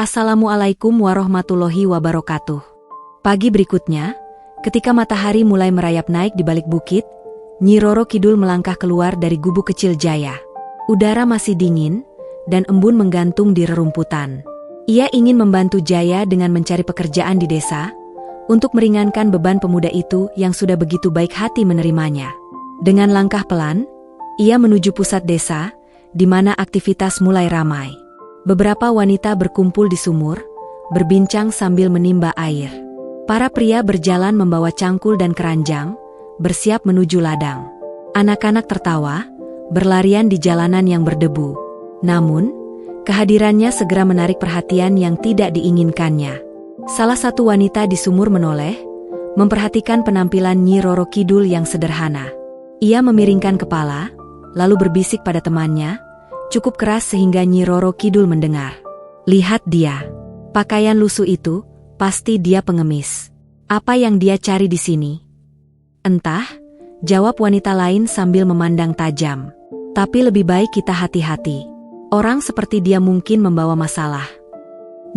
Assalamualaikum warahmatullahi wabarakatuh. Pagi berikutnya, ketika matahari mulai merayap naik di balik bukit, Nyi Roro Kidul melangkah keluar dari gubuk kecil Jaya. Udara masih dingin, dan embun menggantung di rerumputan. Ia ingin membantu Jaya dengan mencari pekerjaan di desa, untuk meringankan beban pemuda itu yang sudah begitu baik hati menerimanya. Dengan langkah pelan, ia menuju pusat desa, di mana aktivitas mulai ramai. Beberapa wanita berkumpul di sumur, berbincang sambil menimba air. Para pria berjalan membawa cangkul dan keranjang, bersiap menuju ladang. Anak-anak tertawa, berlarian di jalanan yang berdebu. Namun, kehadirannya segera menarik perhatian yang tidak diinginkannya. Salah satu wanita di sumur menoleh, memperhatikan penampilan Nyi Roro Kidul yang sederhana. Ia memiringkan kepala, lalu berbisik pada temannya, cukup keras sehingga Nyi Roro Kidul mendengar. Lihat dia. Pakaian lusuh itu, pasti dia pengemis. Apa yang dia cari di sini? Entah, jawab wanita lain sambil memandang tajam. Tapi lebih baik kita hati-hati. Orang seperti dia mungkin membawa masalah.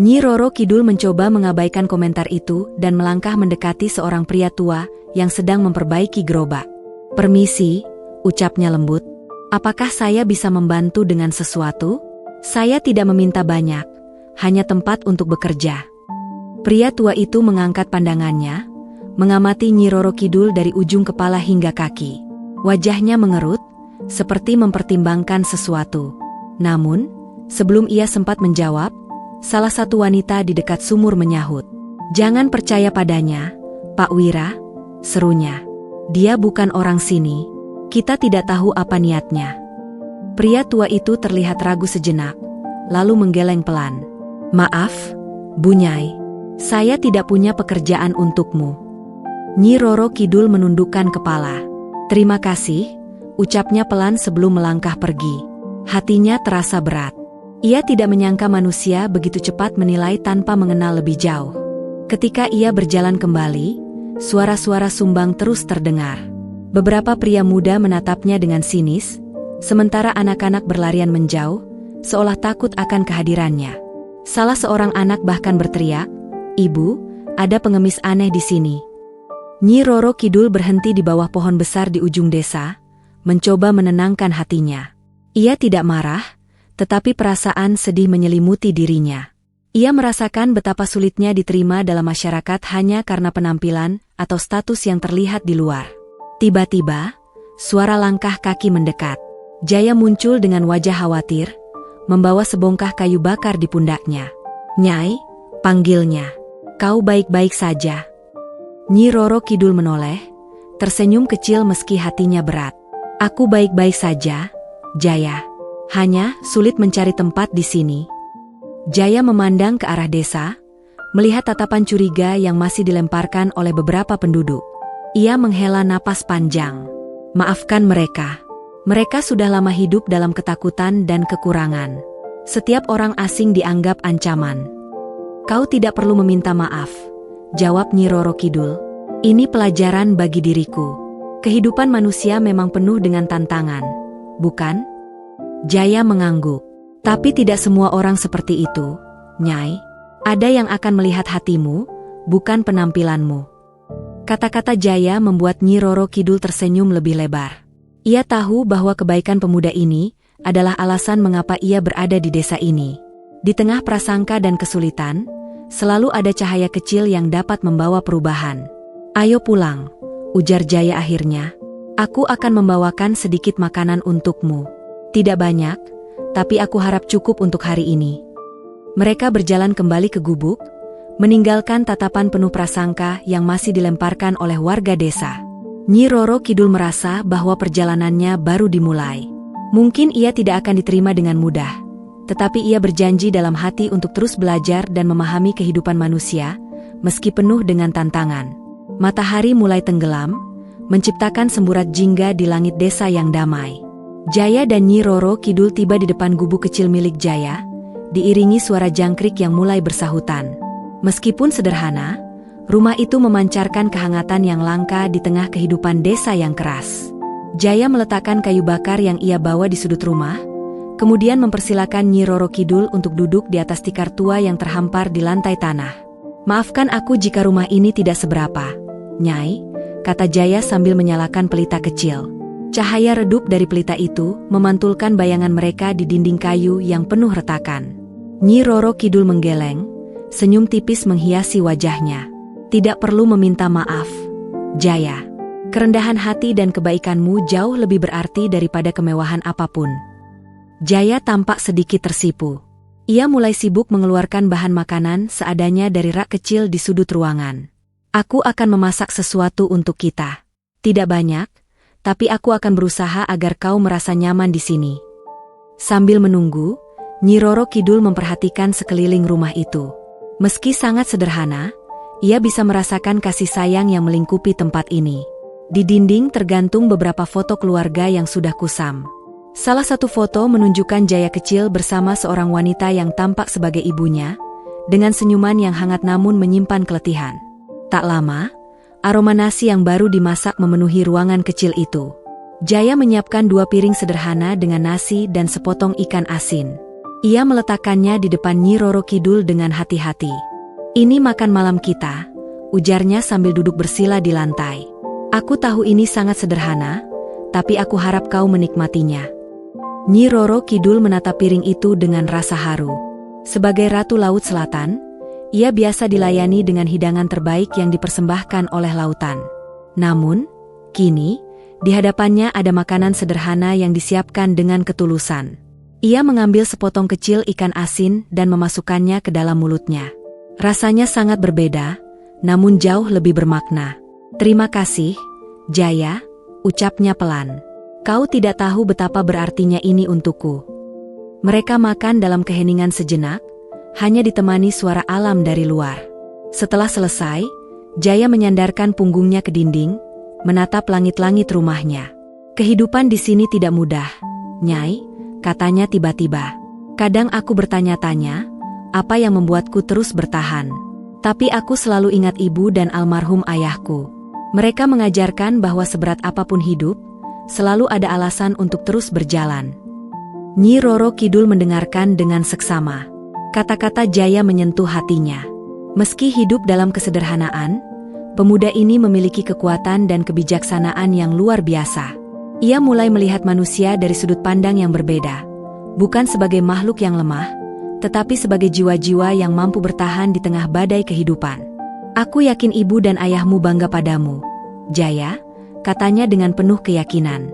Nyi Roro Kidul mencoba mengabaikan komentar itu dan melangkah mendekati seorang pria tua yang sedang memperbaiki gerobak. Permisi, ucapnya lembut. Apakah saya bisa membantu dengan sesuatu? Saya tidak meminta banyak, hanya tempat untuk bekerja. Pria tua itu mengangkat pandangannya, mengamati Nyi Roro Kidul dari ujung kepala hingga kaki. Wajahnya mengerut, seperti mempertimbangkan sesuatu. Namun, sebelum ia sempat menjawab, salah satu wanita di dekat sumur menyahut. Jangan percaya padanya, Pak Wira, serunya. Dia bukan orang sini. Kita tidak tahu apa niatnya. Pria tua itu terlihat ragu sejenak, lalu menggeleng pelan. Maaf, Bu Nyai, saya tidak punya pekerjaan untukmu. Nyi Roro Kidul menundukkan kepala. Terima kasih, ucapnya pelan sebelum melangkah pergi. Hatinya terasa berat. Ia tidak menyangka manusia begitu cepat menilai tanpa mengenal lebih jauh. Ketika ia berjalan kembali, suara-suara sumbang terus terdengar. Beberapa pria muda menatapnya dengan sinis, sementara anak-anak berlarian menjauh, seolah takut akan kehadirannya. Salah seorang anak bahkan berteriak, "Ibu, ada pengemis aneh di sini." Nyi Roro Kidul berhenti di bawah pohon besar di ujung desa, mencoba menenangkan hatinya. Ia tidak marah, tetapi perasaan sedih menyelimuti dirinya. Ia merasakan betapa sulitnya diterima dalam masyarakat hanya karena penampilan atau status yang terlihat di luar. Tiba-tiba, suara langkah kaki mendekat. Jaya muncul dengan wajah khawatir, membawa sebongkah kayu bakar di pundaknya. Nyai, panggilnya. Kau baik-baik saja? Nyi Roro Kidul menoleh, tersenyum kecil meski hatinya berat. Aku baik-baik saja, Jaya. Hanya sulit mencari tempat di sini. Jaya memandang ke arah desa, melihat tatapan curiga yang masih dilemparkan oleh beberapa penduduk. Ia menghela napas panjang. Maafkan mereka. Mereka sudah lama hidup dalam ketakutan dan kekurangan. Setiap orang asing dianggap ancaman. Kau tidak perlu meminta maaf, jawab Nyi Roro Kidul. Ini pelajaran bagi diriku. Kehidupan manusia memang penuh dengan tantangan, bukan? Jaya mengangguk. Tapi tidak semua orang seperti itu, Nyai. Ada yang akan melihat hatimu, bukan penampilanmu. Kata-kata Jaya membuat Nyi Roro Kidul tersenyum lebih lebar. Ia tahu bahwa kebaikan pemuda ini adalah alasan mengapa ia berada di desa ini. Di tengah prasangka dan kesulitan, selalu ada cahaya kecil yang dapat membawa perubahan. Ayo pulang, ujar Jaya akhirnya. Aku akan membawakan sedikit makanan untukmu. Tidak banyak, tapi aku harap cukup untuk hari ini. Mereka berjalan kembali ke gubuk, meninggalkan tatapan penuh prasangka yang masih dilemparkan oleh warga desa. Nyi Roro Kidul merasa bahwa perjalanannya baru dimulai. Mungkin ia tidak akan diterima dengan mudah, tetapi ia berjanji dalam hati untuk terus belajar dan memahami kehidupan manusia, meski penuh dengan tantangan. Matahari mulai tenggelam, menciptakan semburat jingga di langit desa yang damai. Jaya dan Nyi Roro Kidul tiba di depan gubuk kecil milik Jaya, diiringi suara jangkrik yang mulai bersahutan. Meskipun sederhana, rumah itu memancarkan kehangatan yang langka di tengah kehidupan desa yang keras. Jaya meletakkan kayu bakar yang ia bawa di sudut rumah, Kemudian mempersilakan Nyi Roro Kidul untuk duduk di atas tikar tua yang terhampar di lantai tanah. "Maafkan aku jika rumah ini tidak seberapa, Nyai," kata Jaya sambil menyalakan pelita kecil. Cahaya redup dari pelita itu memantulkan bayangan mereka di dinding kayu yang penuh retakan. Nyi Roro Kidul menggeleng, senyum tipis menghiasi wajahnya. "Tidak perlu meminta maaf, Jaya. Kerendahan hati dan kebaikanmu jauh lebih berarti daripada kemewahan apapun." Jaya tampak sedikit tersipu. Ia mulai sibuk mengeluarkan bahan makanan seadanya dari rak kecil di sudut ruangan. "Aku akan memasak sesuatu untuk kita. Tidak banyak, tapi aku akan berusaha agar kau merasa nyaman di sini." Sambil menunggu, Nyi Roro Kidul memperhatikan sekeliling rumah itu. Meski sangat sederhana, ia bisa merasakan kasih sayang yang melingkupi tempat ini. Di dinding tergantung beberapa foto keluarga yang sudah kusam. Salah satu foto menunjukkan Jaya kecil bersama seorang wanita yang tampak sebagai ibunya, dengan senyuman yang hangat namun menyimpan keletihan. Tak lama, aroma nasi yang baru dimasak memenuhi ruangan kecil itu. Jaya menyiapkan 2 piring sederhana dengan nasi dan sepotong ikan asin. Ia meletakkannya di depan Nyi Roro Kidul dengan hati-hati. "Ini makan malam kita," ujarnya sambil duduk bersila di lantai. "Aku tahu ini sangat sederhana, tapi aku harap kau menikmatinya." Nyi Roro Kidul menatap piring itu dengan rasa haru. Sebagai Ratu Laut Selatan, ia biasa dilayani dengan hidangan terbaik yang dipersembahkan oleh lautan. Namun, kini, di hadapannya ada makanan sederhana yang disiapkan dengan ketulusan. Ia mengambil sepotong kecil ikan asin dan memasukkannya ke dalam mulutnya. Rasanya sangat berbeda, namun jauh lebih bermakna. "Terima kasih, Jaya," ucapnya pelan. "Kau tidak tahu betapa berartinya ini untukku." Mereka makan dalam keheningan sejenak, hanya ditemani suara alam dari luar. Setelah selesai, Jaya menyandarkan punggungnya ke dinding, menatap langit-langit rumahnya. "Kehidupan di sini tidak mudah, Nyai," katanya tiba-tiba. "Kadang aku bertanya-tanya, apa yang membuatku terus bertahan. Tapi aku selalu ingat ibu dan almarhum ayahku. Mereka mengajarkan bahwa seberat apapun hidup, selalu ada alasan untuk terus berjalan." Nyi Roro Kidul mendengarkan dengan seksama. Kata-kata Jaya menyentuh hatinya. Meski hidup dalam kesederhanaan, pemuda ini memiliki kekuatan dan kebijaksanaan yang luar biasa. Ia mulai melihat manusia dari sudut pandang yang berbeda, bukan sebagai makhluk yang lemah, tetapi sebagai jiwa-jiwa yang mampu bertahan di tengah badai kehidupan. "Aku yakin ibu dan ayahmu bangga padamu, Jaya," katanya dengan penuh keyakinan.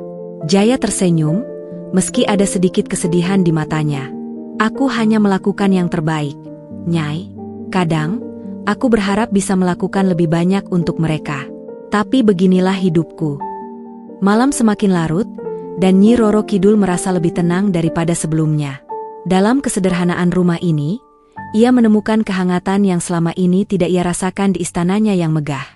Jaya tersenyum, meski ada sedikit kesedihan di matanya. "Aku hanya melakukan yang terbaik, Nyai. Kadang, aku berharap bisa melakukan lebih banyak untuk mereka. Tapi beginilah hidupku." Malam semakin larut, dan Nyi Roro Kidul merasa lebih tenang daripada sebelumnya. Dalam kesederhanaan rumah ini, ia menemukan kehangatan yang selama ini tidak ia rasakan di istananya yang megah.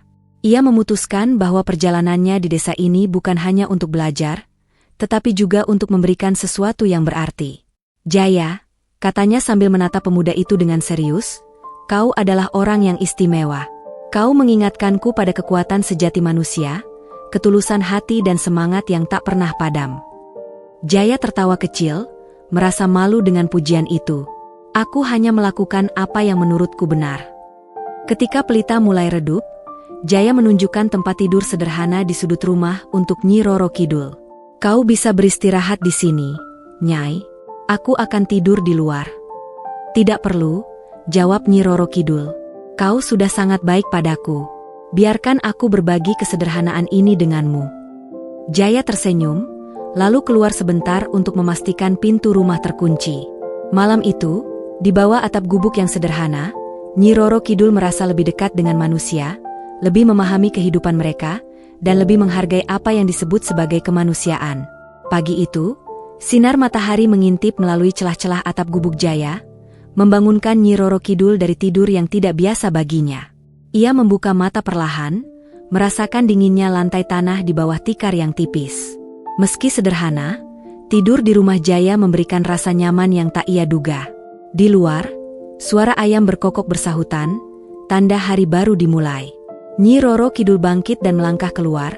Ia memutuskan bahwa perjalanannya di desa ini bukan hanya untuk belajar, tetapi juga untuk memberikan sesuatu yang berarti. "Jaya," katanya sambil menatap pemuda itu dengan serius, "kau adalah orang yang istimewa. Kau mengingatkanku pada kekuatan sejati manusia, ketulusan hati dan semangat yang tak pernah padam." Jaya tertawa kecil, merasa malu dengan pujian itu. "Aku hanya melakukan apa yang menurutku benar." Ketika pelita mulai redup, Jaya menunjukkan tempat tidur sederhana di sudut rumah untuk Nyi Roro Kidul. "Kau bisa beristirahat di sini, Nyai. Aku akan tidur di luar." "Tidak perlu," jawab Nyi Roro Kidul. "Kau sudah sangat baik padaku. Biarkan aku berbagi kesederhanaan ini denganmu." Jaya tersenyum, lalu keluar sebentar untuk memastikan pintu rumah terkunci. Malam itu, di bawah atap gubuk yang sederhana, Nyi Roro Kidul merasa lebih dekat dengan manusia, lebih memahami kehidupan mereka, dan lebih menghargai apa yang disebut sebagai kemanusiaan. Pagi itu, sinar matahari mengintip melalui celah-celah atap gubuk Jaya, membangunkan Nyi Roro Kidul dari tidur yang tidak biasa baginya. Ia membuka mata perlahan, merasakan dinginnya lantai tanah di bawah tikar yang tipis. Meski sederhana, tidur di rumah Jaya memberikan rasa nyaman yang tak ia duga. Di luar, suara ayam berkokok bersahutan, tanda hari baru dimulai. Nyi Roro Kidul bangkit dan melangkah keluar,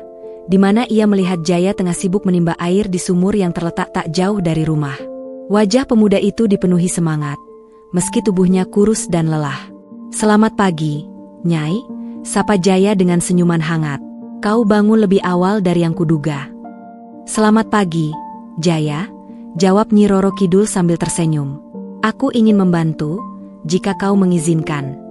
di mana ia melihat Jaya tengah sibuk menimba air di sumur yang terletak tak jauh dari rumah. Wajah pemuda itu dipenuhi semangat, meski tubuhnya kurus dan lelah. "Selamat pagi, Nyai," sapa Jaya dengan senyuman hangat. "Kau bangun lebih awal dari yang kuduga." "Selamat pagi, Jaya," jawab Nyi Roro Kidul sambil tersenyum. "Aku ingin membantu, jika kau mengizinkan."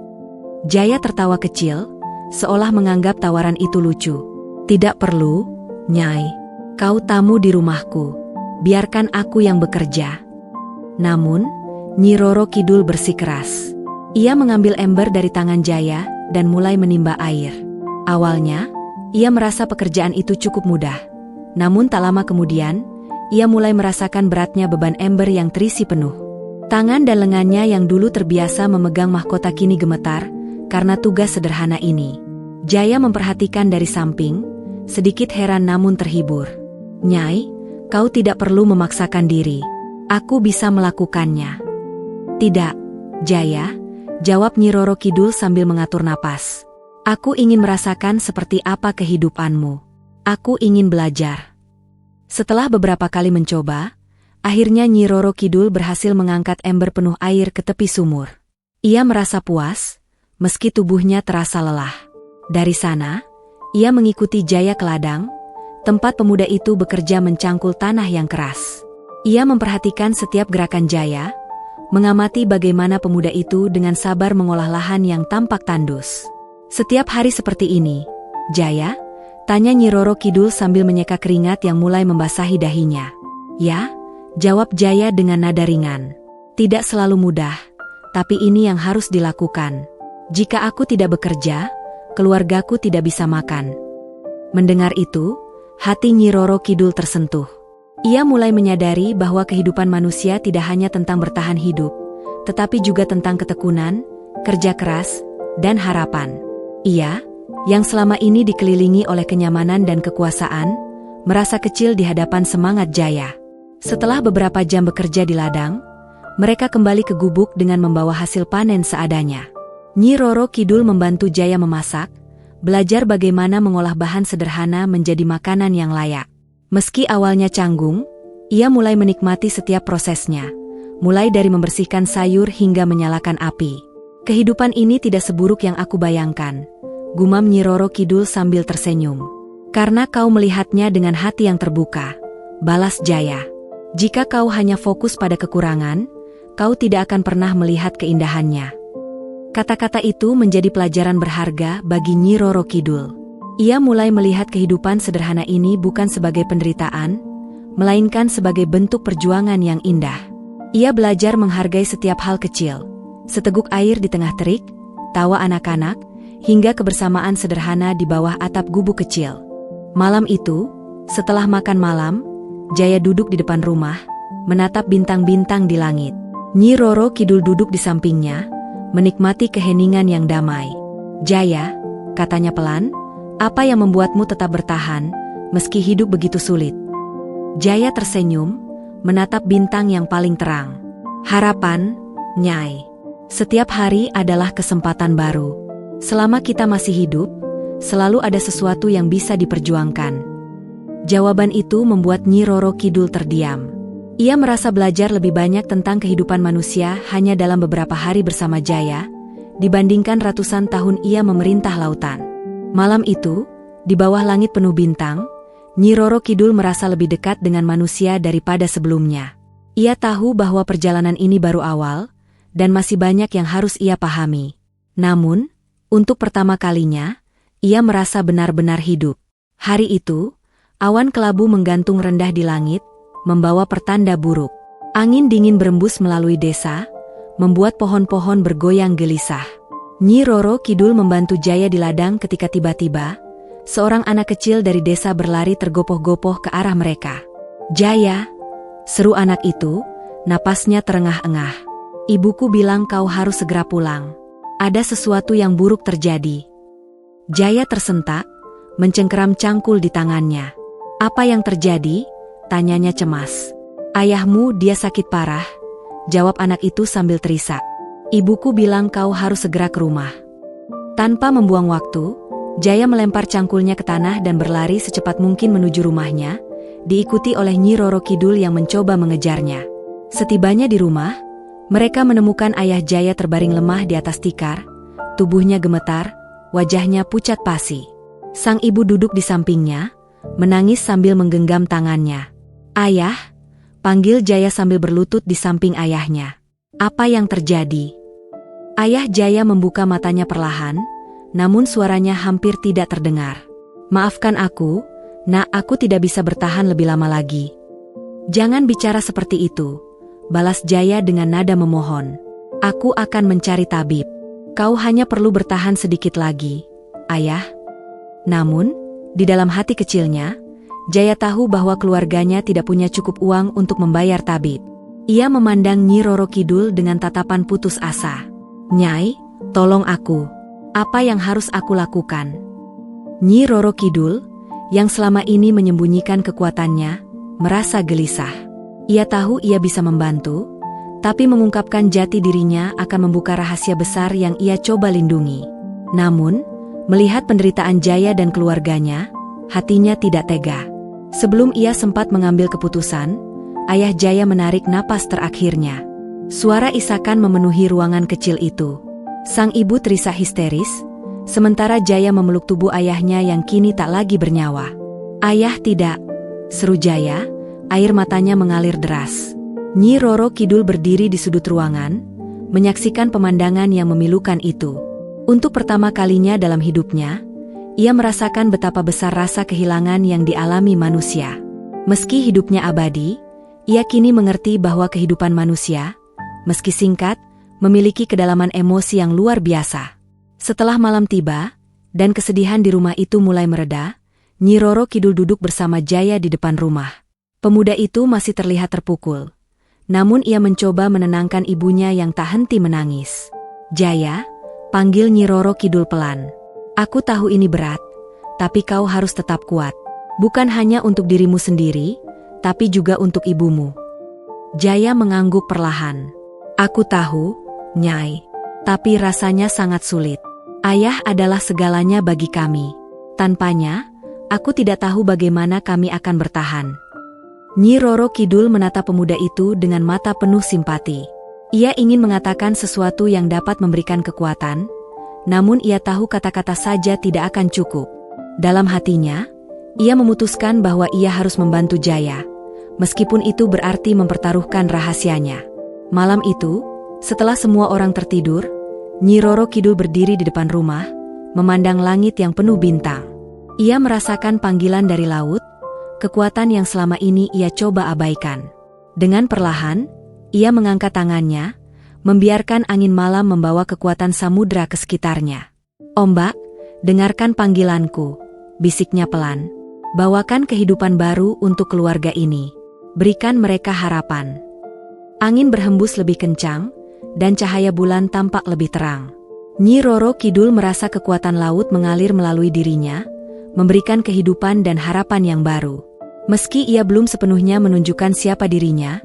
Jaya tertawa kecil, seolah menganggap tawaran itu lucu. "Tidak perlu, Nyai. Kau tamu di rumahku. Biarkan aku yang bekerja." Namun, Nyi Roro Kidul bersikeras. Ia mengambil ember dari tangan Jaya dan mulai menimba air. Awalnya, ia merasa pekerjaan itu cukup mudah. Namun tak lama kemudian, ia mulai merasakan beratnya beban ember yang terisi penuh. Tangan dan lengannya yang dulu terbiasa memegang mahkota kini gemetar karena tugas sederhana ini. Jaya memperhatikan dari samping, sedikit heran namun terhibur. "Nyai, kau tidak perlu memaksakan diri. Aku bisa melakukannya." "Tidak, Jaya," jawab Nyi Roro Kidul sambil mengatur napas. "Aku ingin merasakan seperti apa kehidupanmu. Aku ingin belajar." Setelah beberapa kali mencoba, akhirnya Nyi Roro Kidul berhasil mengangkat ember penuh air ke tepi sumur. Ia merasa puas, meski tubuhnya terasa lelah. Dari sana, ia mengikuti Jaya ke ladang, tempat pemuda itu bekerja mencangkul tanah yang keras. Ia memperhatikan setiap gerakan Jaya, mengamati bagaimana pemuda itu dengan sabar mengolah lahan yang tampak tandus. "Setiap hari seperti ini, Jaya?" tanya Nyi Roro Kidul sambil menyeka keringat yang mulai membasahi dahinya. "Ya," jawab Jaya dengan nada ringan. "Tidak selalu mudah, tapi ini yang harus dilakukan. Jika aku tidak bekerja, keluargaku tidak bisa makan." Mendengar itu, hati Nyi Roro Kidul tersentuh. Ia mulai menyadari bahwa kehidupan manusia tidak hanya tentang bertahan hidup, tetapi juga tentang ketekunan, kerja keras, dan harapan. Ia, yang selama ini dikelilingi oleh kenyamanan dan kekuasaan, merasa kecil di hadapan semangat Jaya. Setelah beberapa jam bekerja di ladang, mereka kembali ke gubuk dengan membawa hasil panen seadanya. Nyi Roro Kidul membantu Jaya memasak, belajar bagaimana mengolah bahan sederhana menjadi makanan yang layak. Meski awalnya canggung, ia mulai menikmati setiap prosesnya, mulai dari membersihkan sayur hingga menyalakan api. "Kehidupan ini tidak seburuk yang aku bayangkan," gumam Nyi Roro Kidul sambil tersenyum. "Karena kau melihatnya dengan hati yang terbuka," balas Jaya. "Jika kau hanya fokus pada kekurangan, kau tidak akan pernah melihat keindahannya." Kata-kata itu menjadi pelajaran berharga bagi Nyi Roro Kidul. Ia mulai melihat kehidupan sederhana ini bukan sebagai penderitaan, melainkan sebagai bentuk perjuangan yang indah. Ia belajar menghargai setiap hal kecil, seteguk air di tengah terik, tawa anak-anak, hingga kebersamaan sederhana di bawah atap gubuk kecil. Malam itu, setelah makan malam, Jaya duduk di depan rumah, menatap bintang-bintang di langit. Nyi Roro Kidul duduk di sampingnya, menikmati keheningan yang damai. "Jaya," katanya pelan, "apa yang membuatmu tetap bertahan, meski hidup begitu sulit?" Jaya tersenyum, menatap bintang yang paling terang. "Harapan, Nyai. Setiap hari adalah kesempatan baru. Selama kita masih hidup, selalu ada sesuatu yang bisa diperjuangkan." Jawaban itu membuat Nyi Roro Kidul terdiam. Ia merasa belajar lebih banyak tentang kehidupan manusia hanya dalam beberapa hari bersama Jaya, dibandingkan ratusan tahun ia memerintah lautan. Malam itu, di bawah langit penuh bintang, Nyi Roro Kidul merasa lebih dekat dengan manusia daripada sebelumnya. Ia tahu bahwa perjalanan ini baru awal, dan masih banyak yang harus ia pahami. Namun, untuk pertama kalinya, ia merasa benar-benar hidup. Hari itu, awan kelabu menggantung rendah di langit, membawa pertanda buruk. Angin dingin berembus melalui desa, membuat pohon-pohon bergoyang gelisah. Nyi Roro Kidul membantu Jaya di ladang ketika tiba-tiba, seorang anak kecil dari desa berlari tergopoh-gopoh ke arah mereka. "Jaya!" seru anak itu, napasnya terengah-engah. "Ibuku bilang kau harus segera pulang. Ada sesuatu yang buruk terjadi." Jaya tersentak, mencengkeram cangkul di tangannya. "Apa yang terjadi?" tanyanya cemas. "Ayahmu dia sakit parah," jawab anak itu sambil terisak. "Ibuku bilang kau harus segera ke rumah." Tanpa membuang waktu, Jaya melempar cangkulnya ke tanah dan berlari secepat mungkin menuju rumahnya, diikuti oleh Nyi Roro Kidul yang mencoba mengejarnya. Setibanya di rumah, mereka menemukan ayah Jaya terbaring lemah di atas tikar, tubuhnya gemetar, wajahnya pucat pasi. Sang ibu duduk di sampingnya, menangis sambil menggenggam tangannya. "Ayah," panggil Jaya sambil berlutut di samping ayahnya. "Apa yang terjadi?" Ayah Jaya membuka matanya perlahan, namun suaranya hampir tidak terdengar. "Maafkan aku, Nak, aku tidak bisa bertahan lebih lama lagi." "Jangan bicara seperti itu," balas Jaya dengan nada memohon. "Aku akan mencari tabib. Kau hanya perlu bertahan sedikit lagi, Ayah." Namun, di dalam hati kecilnya, Jaya tahu bahwa keluarganya tidak punya cukup uang untuk membayar tabib. Ia memandang Nyi Roro Kidul dengan tatapan putus asa. "Nyai, tolong aku. Apa yang harus aku lakukan?" Nyi Roro Kidul, yang selama ini menyembunyikan kekuatannya, merasa gelisah. Ia tahu ia bisa membantu, tapi mengungkapkan jati dirinya akan membuka rahasia besar yang ia coba lindungi. Namun, melihat penderitaan Jaya dan keluarganya, hatinya tidak tega. Sebelum ia sempat mengambil keputusan, ayah Jaya menarik napas terakhirnya. Suara isakan memenuhi ruangan kecil itu. Sang ibu terisak histeris, sementara Jaya memeluk tubuh ayahnya yang kini tak lagi bernyawa. "Ayah, tidak!" seru Jaya, air matanya mengalir deras. Nyi Roro Kidul berdiri di sudut ruangan, menyaksikan pemandangan yang memilukan itu. Untuk pertama kalinya dalam hidupnya, ia merasakan betapa besar rasa kehilangan yang dialami manusia. Meski hidupnya abadi, ia kini mengerti bahwa kehidupan manusia, meski singkat, memiliki kedalaman emosi yang luar biasa. Setelah malam tiba, dan kesedihan di rumah itu mulai mereda, Nyi Roro Kidul duduk bersama Jaya di depan rumah. Pemuda itu masih terlihat terpukul. Namun ia mencoba menenangkan ibunya yang tak henti menangis. "Jaya," panggil Nyi Roro Kidul pelan. "Aku tahu ini berat, tapi kau harus tetap kuat. Bukan hanya untuk dirimu sendiri, tapi juga untuk ibumu." Jaya mengangguk perlahan. "Aku tahu, Nyai, tapi rasanya sangat sulit. Ayah adalah segalanya bagi kami. Tanpanya, aku tidak tahu bagaimana kami akan bertahan." Nyi Roro Kidul menatap pemuda itu dengan mata penuh simpati. Ia ingin mengatakan sesuatu yang dapat memberikan kekuatan, namun ia tahu kata-kata saja tidak akan cukup. Dalam hatinya, ia memutuskan bahwa ia harus membantu Jaya, meskipun itu berarti mempertaruhkan rahasianya. Malam itu, setelah semua orang tertidur, Nyi Roro Kidul berdiri di depan rumah, memandang langit yang penuh bintang. Ia merasakan panggilan dari laut, kekuatan yang selama ini ia coba abaikan. Dengan perlahan, ia mengangkat tangannya, membiarkan angin malam membawa kekuatan samudra ke sekitarnya. "Ombak, dengarkan panggilanku," bisiknya pelan. "Bawakan kehidupan baru untuk keluarga ini. Berikan mereka harapan." Angin berhembus lebih kencang, dan cahaya bulan tampak lebih terang. Nyi Roro Kidul merasa kekuatan laut mengalir melalui dirinya, memberikan kehidupan dan harapan yang baru. Meski ia belum sepenuhnya menunjukkan siapa dirinya,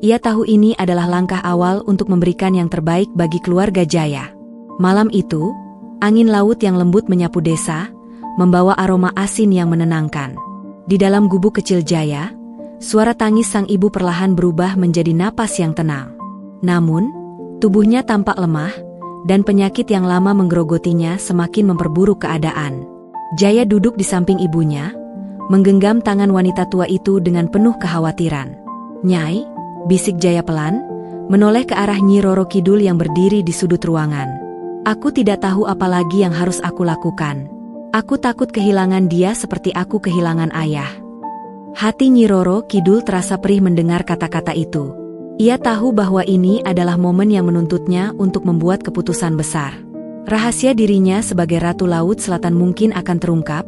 ia tahu ini adalah langkah awal untuk memberikan yang terbaik bagi keluarga Jaya. Malam itu, angin laut yang lembut menyapu desa, membawa aroma asin yang menenangkan. Di dalam gubuk kecil Jaya, suara tangis sang ibu perlahan berubah menjadi napas yang tenang. Namun, tubuhnya tampak lemah, dan penyakit yang lama menggerogotinya semakin memperburuk keadaan. Jaya duduk di samping ibunya, menggenggam tangan wanita tua itu dengan penuh kekhawatiran. "Nyai," bisik Jaya pelan, menoleh ke arah Nyi Roro Kidul yang berdiri di sudut ruangan. "Aku tidak tahu apa lagi yang harus aku lakukan. Aku takut kehilangan dia seperti aku kehilangan ayah." Hati Nyi Roro Kidul terasa perih mendengar kata-kata itu. Ia tahu bahwa ini adalah momen yang menuntutnya untuk membuat keputusan besar. Rahasia dirinya sebagai Ratu Laut Selatan mungkin akan terungkap,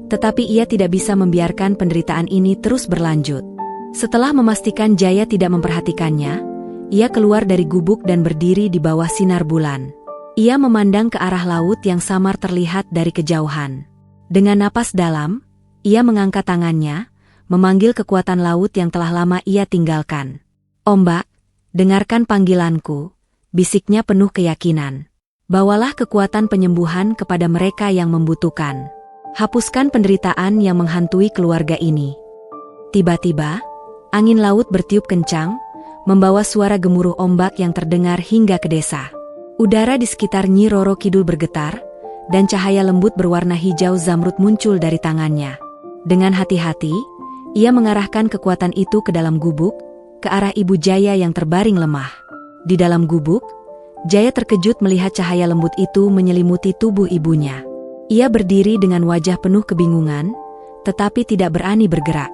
tetapi ia tidak bisa membiarkan penderitaan ini terus berlanjut. Setelah memastikan Jaya tidak memperhatikannya, ia keluar dari gubuk dan berdiri di bawah sinar bulan. Ia memandang ke arah laut yang samar terlihat dari kejauhan. Dengan napas dalam, ia mengangkat tangannya, memanggil kekuatan laut yang telah lama ia tinggalkan. "Ombak, dengarkan panggilanku," bisiknya penuh keyakinan. "Bawalah kekuatan penyembuhan kepada mereka yang membutuhkan. Hapuskan penderitaan yang menghantui keluarga ini." Tiba-tiba, angin laut bertiup kencang, membawa suara gemuruh ombak yang terdengar hingga ke desa. Udara di sekitar Nyi Roro Kidul bergetar, dan cahaya lembut berwarna hijau zamrud muncul dari tangannya. Dengan hati-hati, ia mengarahkan kekuatan itu ke dalam gubuk, ke arah Ibu Jaya yang terbaring lemah. Di dalam gubuk, Jaya terkejut melihat cahaya lembut itu menyelimuti tubuh ibunya. Ia berdiri dengan wajah penuh kebingungan, tetapi tidak berani bergerak.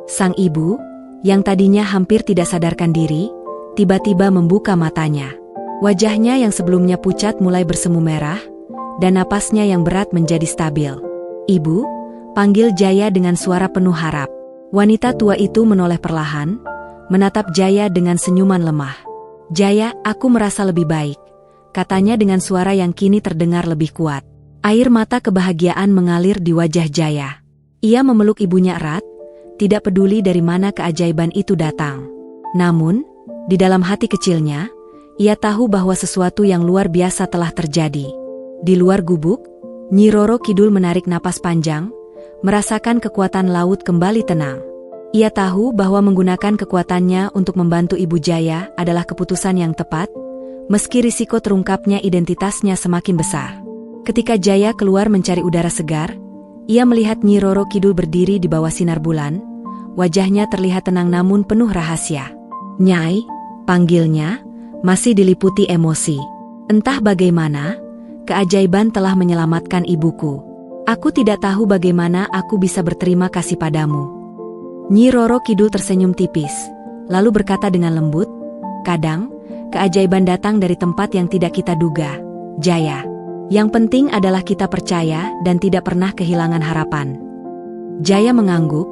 Sang ibu, yang tadinya hampir tidak sadarkan diri, tiba-tiba membuka matanya. Wajahnya yang sebelumnya pucat mulai bersemu merah, dan napasnya yang berat menjadi stabil. "Ibu," panggil Jaya dengan suara penuh harap. Wanita tua itu menoleh perlahan, menatap Jaya dengan senyuman lemah. "Jaya, aku merasa lebih baik," katanya dengan suara yang kini terdengar lebih kuat. Air mata kebahagiaan mengalir di wajah Jaya. Ia memeluk ibunya erat, tidak peduli dari mana keajaiban itu datang. Namun, di dalam hati kecilnya, ia tahu bahwa sesuatu yang luar biasa telah terjadi. Di luar gubuk, Nyi Roro Kidul menarik napas panjang, merasakan kekuatan laut kembali tenang. Ia tahu bahwa menggunakan kekuatannya untuk membantu Ibu Jaya adalah keputusan yang tepat, meski risiko terungkapnya identitasnya semakin besar. Ketika Jaya keluar mencari udara segar, ia melihat Nyi Roro Kidul berdiri di bawah sinar bulan, wajahnya terlihat tenang namun penuh rahasia. "Nyai," panggilnya, masih diliputi emosi. "Entah bagaimana, keajaiban telah menyelamatkan ibuku. Aku tidak tahu bagaimana aku bisa berterima kasih padamu." Nyi Roro Kidul tersenyum tipis, lalu berkata dengan lembut, "Kadang, keajaiban datang dari tempat yang tidak kita duga, Jaya. Yang penting adalah kita percaya dan tidak pernah kehilangan harapan." Jaya mengangguk,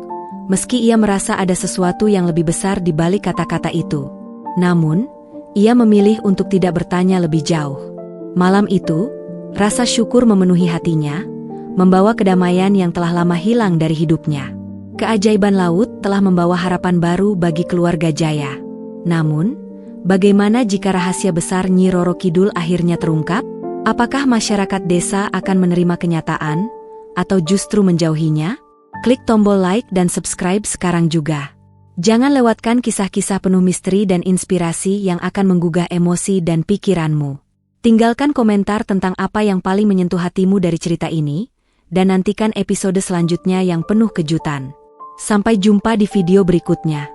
meski ia merasa ada sesuatu yang lebih besar di balik kata-kata itu. Namun, ia memilih untuk tidak bertanya lebih jauh. Malam itu, rasa syukur memenuhi hatinya, membawa kedamaian yang telah lama hilang dari hidupnya. Keajaiban laut telah membawa harapan baru bagi keluarga Jaya. Namun, bagaimana jika rahasia besar Nyi Roro Kidul akhirnya terungkap? Apakah masyarakat desa akan menerima kenyataan, atau justru menjauhinya? Klik tombol like dan subscribe sekarang juga. Jangan lewatkan kisah-kisah penuh misteri dan inspirasi yang akan menggugah emosi dan pikiranmu. Tinggalkan komentar tentang apa yang paling menyentuh hatimu dari cerita ini, dan nantikan episode selanjutnya yang penuh kejutan. Sampai jumpa di video berikutnya.